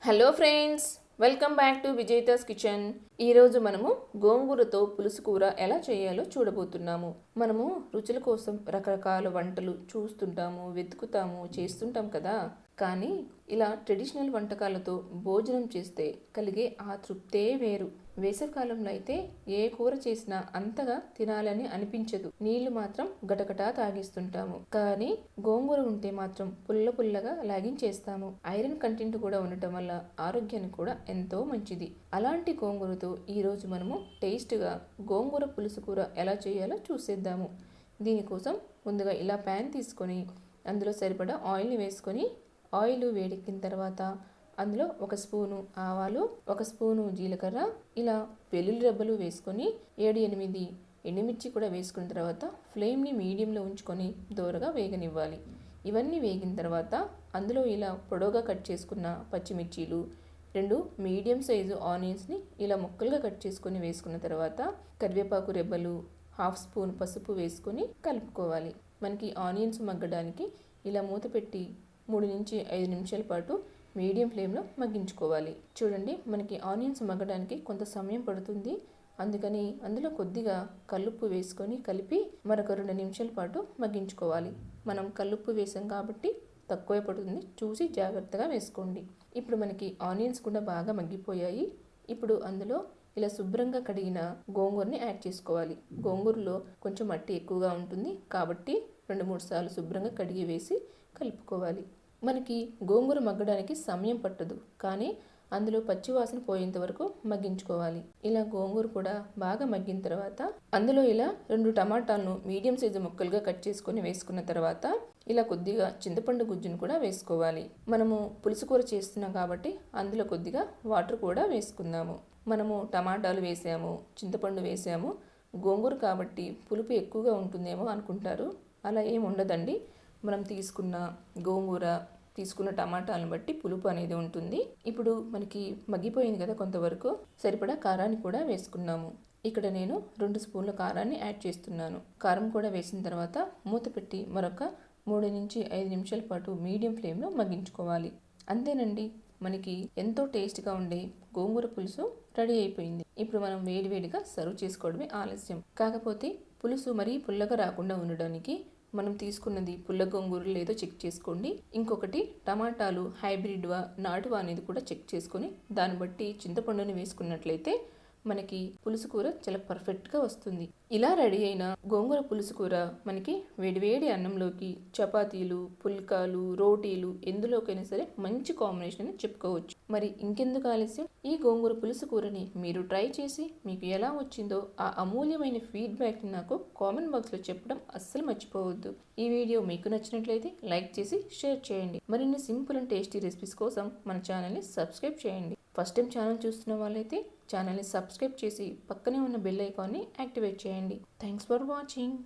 Hello friends, welcome back to Vijetha's kitchen. ఈరోజు మనము గోంగూరతో పులుసు కూర ఎలా చేయాలో చూడబోతున్నాము. మనము రుచుల కోసం రకరకాల వంటలు చూస్తుంటాము, వెతుకుతాము, చేస్తుంటాం కదా. కానీ ఇలా ట్రెడిషనల్ వంటకాలతో భోజనం చేస్తే కలిగే ఆ తృప్తే వేరు. వేసవికాలంలో అయితే ఏ కూర చేసినా అంతగా తినాలని అనిపించదు. నీళ్లు మాత్రం గటగటా తాగిస్తుంటాము. కానీ గోంగూర ఉంటే మాత్రం పుల్ల పుల్లగా లాగించేస్తాము. ఐరన్ కంటెంట్ కూడా ఉండటం వల్ల ఆరోగ్యానికి కూడా ఎంతో మంచిది. అలాంటి గోంగూరతో ఈరోజు మనము టేస్ట్గా గోంగూర పులుసు కూర ఎలా చేయాలో చూసేద్దాము. దీనికోసం ముందుగా ఇలా ప్యాన్ తీసుకొని అందులో సరిపడా ఆయిల్ని వేసుకొని ఆయిల్ వేడెక్కిన తర్వాత అందులో 1 స్పూను ఆవాలు, 1 స్పూను జీలకర్ర, ఇలా వెల్లుల్లి రెబ్బలు వేసుకొని 7-8 ఎండుమిర్చి కూడా వేసుకున్న తర్వాత ఫ్లేమ్ని మీడియంలో ఉంచుకొని దోరగా వేగనివ్వాలి. ఇవన్నీ వేగిన తర్వాత అందులో ఇలా పొడవుగా కట్ చేసుకున్న పచ్చిమిర్చీలు, 2 మీడియం సైజు ఆనియన్స్ని ఇలా ముక్కలుగా కట్ చేసుకొని వేసుకున్న తర్వాత కరివేపాకు రెబ్బలు, 1/2 స్పూన్ పసుపు వేసుకొని కలుపుకోవాలి. మనకి ఆనియన్స్ మగ్గడానికి ఇలా మూత పెట్టి 3-5 నిమిషాల పాటు మీడియం ఫ్లేమ్లో మగ్గించుకోవాలి. చూడండి, మనకి ఆనియన్స్ మగ్గడానికి కొంత సమయం పడుతుంది. అందుకని అందులో కొద్దిగా కల్లుప్పు వేసుకొని కలిపి మరొక 2 నిమిషాల పాటు మగ్గించుకోవాలి. మనం కల్లుప్పు వేసాం కాబట్టి తక్కువే పడుతుంది, చూసి జాగ్రత్తగా వేసుకోండి. ఇప్పుడు మనకి ఆనియన్స్ కూడా బాగా మగ్గిపోయాయి. ఇప్పుడు అందులో ఇలా శుభ్రంగా కడిగిన గోంగూరని యాడ్ చేసుకోవాలి. గోంగూరలో కొంచెం మట్టి ఎక్కువగా ఉంటుంది కాబట్టి 2-3 సార్లు శుభ్రంగా కడిగి వేసి కలుపుకోవాలి. మనకి గోంగూర మగ్గడానికి సమయం పట్టదు, కానీ అందులో పచ్చివాసన పోయేంత వరకు మగ్గించుకోవాలి. ఇలా గోంగూర కూడా బాగా మగ్గిన తర్వాత అందులో ఇలా 2 టమాటాలను మీడియం సైజు ముక్కలుగా కట్ చేసుకొని వేసుకున్న తర్వాత ఇలా కొద్దిగా చింతపండు గుజ్జును కూడా వేసుకోవాలి. మనము పులుసు కూర చేస్తున్నాం కాబట్టి అందులో కొద్దిగా వాటర్ కూడా వేసుకుందాము. మనము టమాటాలు వేసాము, చింతపండు వేసాము, గోంగూర కాబట్టి పులుపు ఎక్కువగా ఉంటుందేమో అనుకుంటారు. అలా ఏమి ఉండదండి. మనం తీసుకున్న గోంగూర, తీసుకున్న టమాటాలను బట్టి పులుపు అనేది ఉంటుంది. ఇప్పుడు మనకి మగ్గిపోయింది కదా, కొంతవరకు సరిపడా కారాన్ని కూడా వేసుకున్నాము. ఇక్కడ నేను 2 స్పూన్ల కారాన్ని యాడ్ చేస్తున్నాను. కారం కూడా వేసిన తర్వాత మూత పెట్టి మరొక 3-5 నిమిషాల పాటు మీడియం ఫ్లేమ్లో మగ్గించుకోవాలి. అంతేనండి, మనకి ఎంతో టేస్ట్గా ఉండే గోంగూర పులుసు రెడీ అయిపోయింది. ఇప్పుడు మనం వేడివేడిగా సర్వ్ చేసుకోవడమే ఆలస్యం. కాకపోతే పులుసు మరీ పుల్లగా రాకుండా ఉండడానికి మనం తీసుకున్నది పుల్ల గోంగూర లేదో చెక్ చేసుకోండి. ఇంకొకటి, టమాటాలు హైబ్రిడ్వా నాటువా అనేది కూడా చెక్ చేసుకొని దాన్ని బట్టి చింతపండుని వేసుకున్నట్లయితే మనకి పులుసు కూర చాలా పర్ఫెక్ట్గా వస్తుంది. ఇలా రెడీ అయిన గోంగూర పులుసు కూర మనకి వేడివేడి అన్నంలోకి, చపాతీలు, పుల్కాలు, రోటీలు ఎందులోకైనా సరే మంచి కాంబినేషన్ అని చెప్పుకోవచ్చు. మరి ఇంకెందుకు ఆలస్యం, ఈ గోంగూర పులుసు కూరని మీరు ట్రై చేసి మీకు ఎలా వచ్చిందో ఆ అమూల్యమైన ఫీడ్బ్యాక్ని నాకు కామెంట్ బాక్స్లో చెప్పడం అస్సలు మర్చిపోవద్దు. ఈ వీడియో మీకు నచ్చినట్లయితే లైక్ చేసి షేర్ చేయండి. మరిన్ని సింపుల్ అండ్ టేస్టీ రెసిపీస్ కోసం మన ఛానల్ని సబ్స్క్రైబ్ చేయండి. ఫస్ట్ టైం ఛానల్ చూస్తున్న వాళ్ళైతే ఛానల్ని సబ్స్క్రైబ్ చేసి పక్కనే ఉన్న బెల్ ఐకాన్ని యాక్టివేట్ చేయండి. Thanks for watching.